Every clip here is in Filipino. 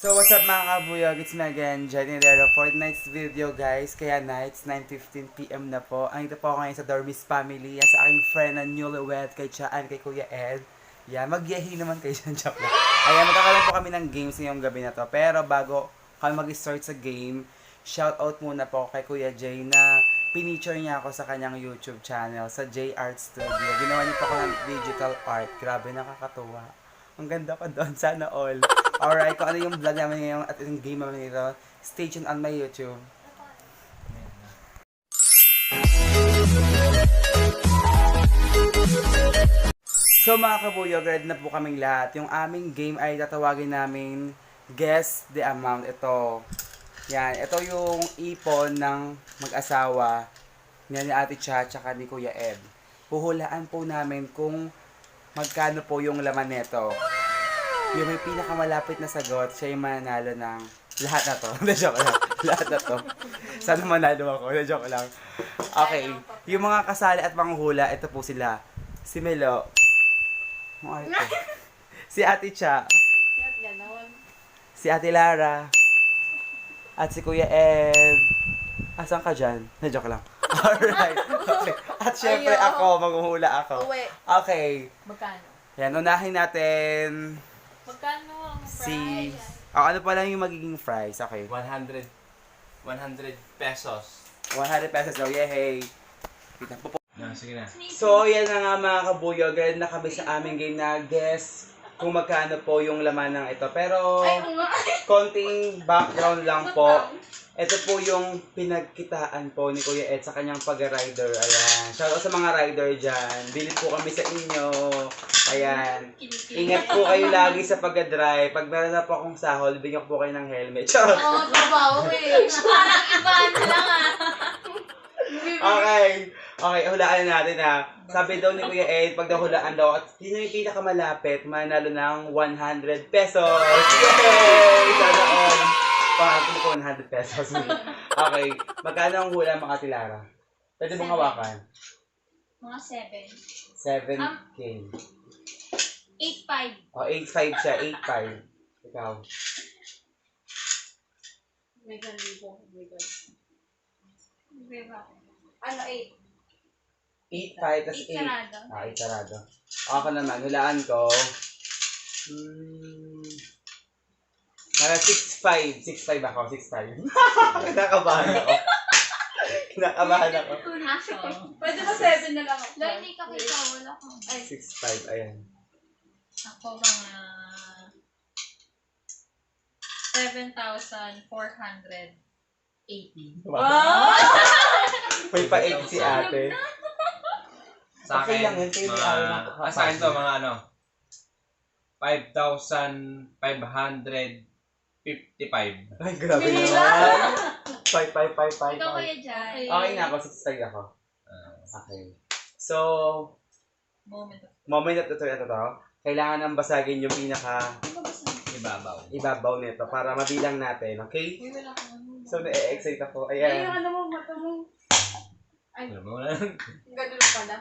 So what's up mga kabuyog, it's me again, Jenny Lero for tonight's video guys. Kaya nights, 9:15 PM na po. Andito po ako ngayon sa Dormis Family. Yan sa aking friend na newlywed kay Chaan, kay Kuya Ed. Yan, magyahi naman kayo dyan, joke lang. Ayan, magkakaroon po kami ng games ngayong gabi na to. Pero bago kami mag-start sa game, shoutout muna po kay Kuya Jay na pinicture niya ako sa kanyang YouTube channel, sa J Art Studio. Ginawa niya po ako ng digital art. Grabe, nakakatuwa. Ang ganda ko doon, sana all. Alright, kung ano yung vlog namin ngayon at yung game namin nito, stay tuned on my YouTube. So mga kabuyog, ready na po kaming lahat. Yung aming game ay tatawagin namin Guess the Amount. Ito. Yan, ito yung ipon ng mag-asawa ni Ate Cha at ni Kuya Ed. Puhulaan po namin kung magkano po yung laman nito. Yung may pinakamalapit na sagot, siya yung mananalo ng lahat na to. Joke lang. Lahat na to. Sana manalo ako. Joke lang. Okay. Yung mga kasali at mga hula, ito po sila. Si Melo. Si Ate Cha. Si Ate Lara. At si Kuya Ed. Asan ka dyan? Joke lang. Alright. Okay. At syempre ako, maghuhula ako. Okay. Magkano? Yan, unahin natin Magkano ang si... price? ano pa lang yung magiging fries? Okay. 100 pesos. 100 pesos daw. Yehey! Kita po po. Sige na. So, yan na nga mga kabuyog. Ready na kami sa aming game na guess kung magkano po yung laman ng ito. Pero, konting background lang po. Ito po yung pinagkitaan po ni Kuya Ed sa kanyang pag-rider. Ayan. Shoutout sa mga rider dyan. Bilib po kami sa inyo. Ayan. Ingat po kayo lagi sa pag-drive. Pag meron na po akong sahol, bigyan ko po kayo ng helmet. Charot! Oo, trabaho eh. Parang ibaan lang ah. Okay. Okay, hulaan natin ha. Sabi daw ni Kuya Ed, pag nahulaan daw, at sino yung pinakamalapit, manalo ng 100 pesos. Yay! Sana all. Pangatlo po 100 pesos. Okay. Magkano ang hula mga Tilara? Pwede mong hawakan? Mga 7. 7K. 8.5. O, 8.5 siya. 8.5. Ikaw. May ganito. Ano 8? 8.5 tas 8. 8 sarado. 8 sarado. Ako naman, hulaan ko. Para 6.5. 6.5 ako. 6.5. Kinakabahan ako. Kinakabahan ako. Pwede ba 7 na lang ako? Hindi ka kita. Wala ko. 6.5. Ayan. Ako mga 7,480. Wow! May pa-8 si ate. Sa Okay akin, lang yun, kayo ni Aaron ang kakapasok. sa akin to, mga ano, 5,555. Ay, grabe naman. 5. Ikaw kaya dyan. Okay na ako. 6.5 ako. Okay. So, Moment of moment at ito. Kailangan nang basagin yung Ibabaw. ibabaw nito para mabilang natin. Okay? Uy, wala ka naman. So, na-excite ako. Ayan. ano mo, mata mo. Ay, Alam mo na. ganun pala.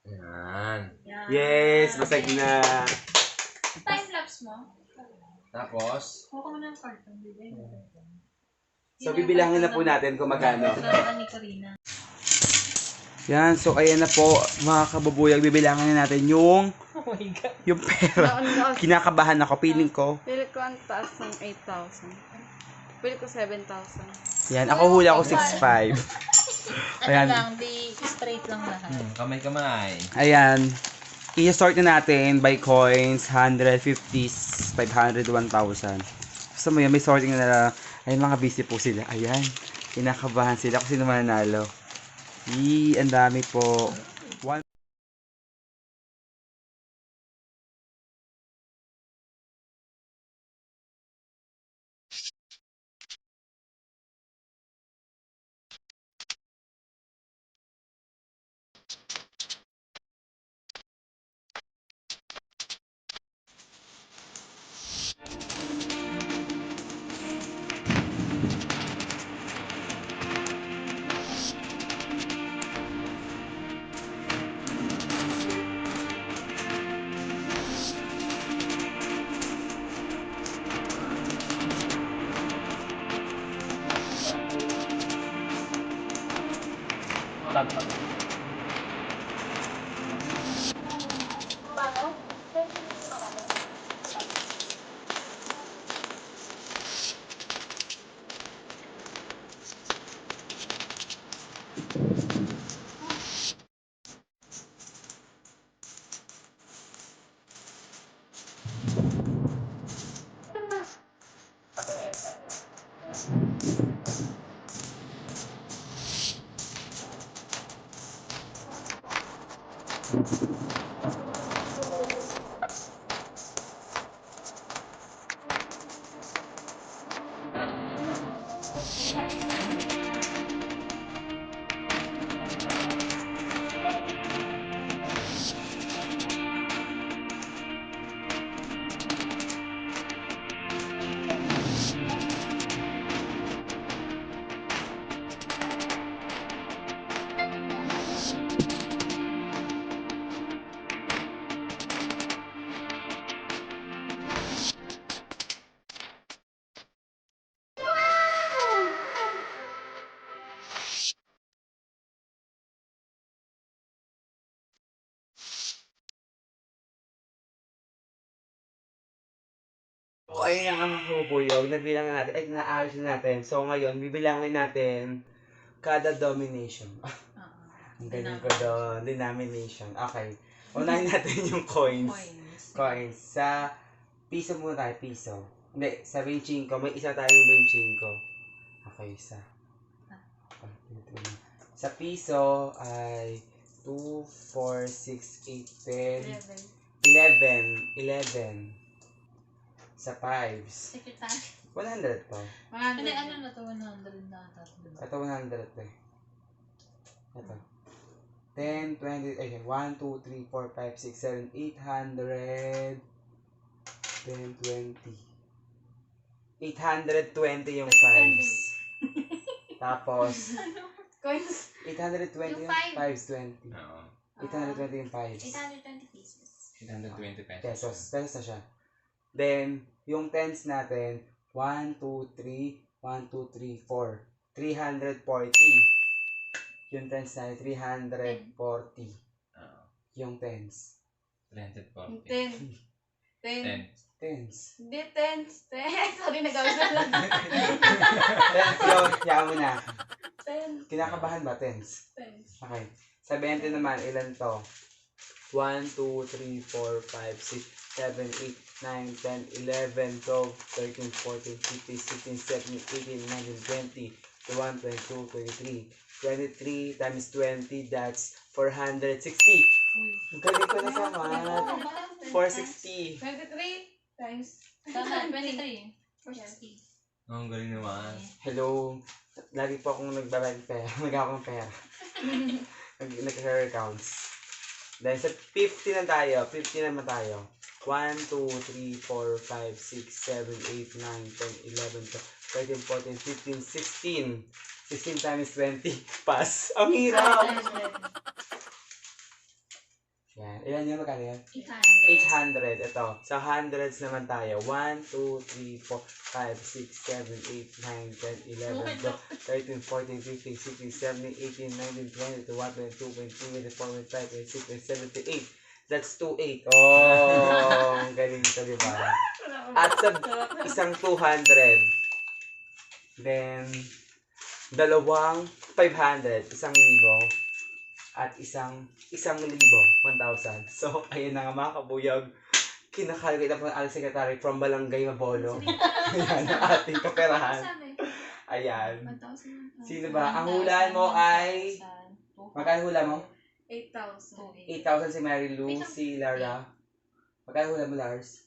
Yan. Yes! Basag na. Time-lapse mo? Tapos, Kuha mo ng carton, bibig. So, bibilangin na po natin kung magkano. Salamat ni Karina. Yan. So, ayan na po. Mga kabubuyag, bibilangin na natin yung Oh my God. yung pera. Kinakabahan ako. Feeling ko. Pili ko ang taas ng 8,000. Pili ko 7,000. Yan. Ako hula ko 6.5. Ayan. Ano lang, di straight lang lahat. kamay-kamay. Ayan. I-sort na natin by coins, 150s, 500, 1,000. Gusto mo yun, may sorting na. Ayun, mga busy po sila. Ayan. Kinakabahan sila kung sino mananalo. Ang dami po. O, ayun ang mga kabubuyog. Nabilang natin. Ay, naayos na natin. So, ngayon, bibilangin natin kada domination. Ang galing ko doon. Denomination. Okay. Unahin natin yung coins. Coins. Sa piso muna tayo. Piso. Hindi. Sa 25. May isa tayong 25. Okay. Isa. Okay. Sa piso ay 2, 4, 6, 8, 10, 11. Sa fives. Secretary. 100 to. Hindi, ano na to? 100 na ata. Ito 100 to eh. Ito. 10, 20, ay, 1, 2, 3, 4, 5, 6, 7, 800. 10, 20. 820 yung fives. Tapos, Coins. 820 Yung yung five. fives, 20. Oo. 820 yung fives. 820 pieces. 820 pesos. Pesos. Pesos na siya. Then, yung tens natin, 1, 2, 3, 1, 2, 3, 4. 340. Yung tens natin, 340. Oo. Yung tens. 340. 10. 10. 10. Tens. Hindi, 10. 10. Sorry, nagawin na lang. Tens yun. Kaya mo na. 10. Kinakabahan ba, tens? 10. Okay. Sa 20 naman, ilan to? 1, 2, 3, 4, 5, 6, 7, 8, 9, 10, 11, 12, 13, 14, 15, 16, 17, 18, 19, 20, 21, 22, 23. 23 times 20, that's 460. Ang galing ko na sa math. 460. 23 times. Tama, 23. 460. Ang galing naman. Hello. Lagi po akong nagbabayad ng pera. Nag-ako ng pera. Nag-career accounts. Dahil sa 50 na tayo. 50 naman tayo. 1, 2, 3, 4, 5, 6, 7, 8, 9, 10, 11, 12, 13, 14, 15, 16. 16 times 20. Pass. Ang hirap. Yan. Ilan yun? Magkano yan? 800. Ito. Sa hundreds naman tayo. 1, 2, 3, 4, 5, 6, 7, 8, 9, 10, 11, 12, 13, 14, 15, 16, 17, 18, 19, 20, 21, 22, 23, 24, 25, 26, 27, 28. That's 28. Oh, ang galing ito, di ba? At sa isang 200. Then, dalawang 500. Isang libo. At isang 1,000. 1,000. So, ayun na nga mga kabuyog. Kinakalagay na po ng Aling Secretary from Balangay Mabolo. Ayan ang ating kaperahan. Ayan. 1,000. Sino ba? Ang hulaan mo ay... Magkano hula mo? 8,000. 8,000 si Mary Lou, si Lara. Magkano hula mo, Lars?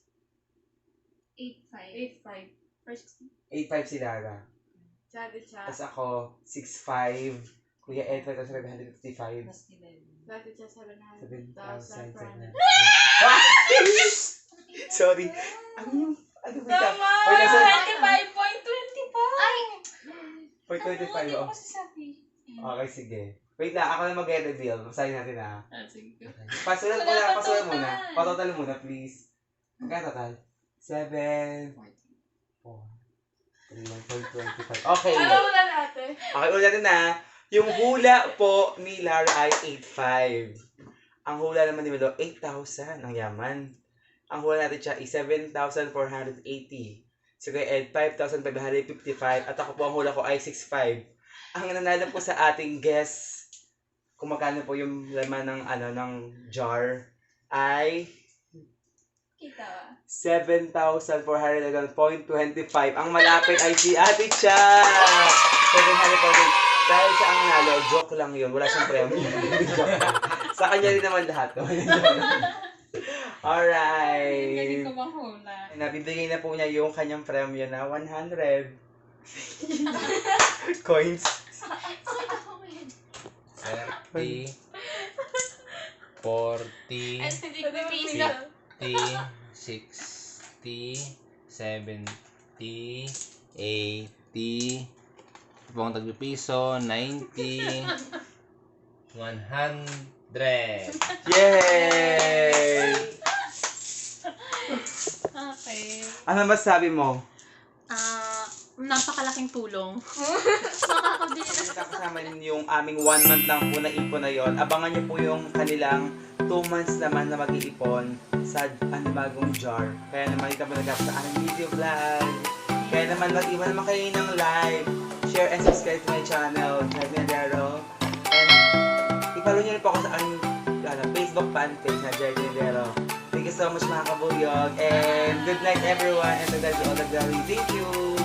8,500. 8,500. 8,500 si Lara. Sabi siya. Tapos ako, 6,500. Kuya Ed, 5,755. Dati siya 700,000. 7,700. Sorry. Ano ba ito? Tama! Wait, nasa... 25.25! Ay! For 25, oh. Okay, sige. Wait lang, ako na mag-reveal. Basahin natin na. Sige. Pasulan Wala pa muna. total. Patotal muna, please. Magkano total? 7, 4, 3, 1.25. Okay. Alam mo na natin. Okay, ulit natin na. Yung hula po ni Lara ay 8,500. Ang hula naman ni Melo, 8,000. Ang yaman. Ang hula natin siya is 7,480. Si Kuya Ed, 5,555. At ako po, ang hula ko ay 6,500. Ang nanalo po sa ating guest, kung magkano po yung laman ng, ng jar, ay Kita ba? 7,400.25. Ang malapit ay si Ate Cha! 740. Dahil siya ang nanalo, joke lang yun. Wala siyang premyo. Joke lang. Sa kanya rin naman lahat. Alright. Galing ko mahula. Nabibigay na po niya yung kanyang premyo na 100 coins. 30, 40, At hindi ko pisa. 50, 60, 70, 80, pang tagpipiso, 90, 100. Yay! Okay. Ano masabi mo? Napakalaking tulong. Kasama yung aming 1 month lang po na ipon na yon. Abangan niyo po yung kanilang 2 months naman na mag-iipon sa bagong jar. Kaya naman ito mo sa aming video vlog. Kaya naman mag-iwan naman kayo ng like, share and subscribe to my channel, Jardine Dero. And i-follow niyo rin po ako sa aming Facebook fan page na Jardine Dero. Thank you so much mga kabuyog. And good night everyone. And to God be all the glory. Thank you.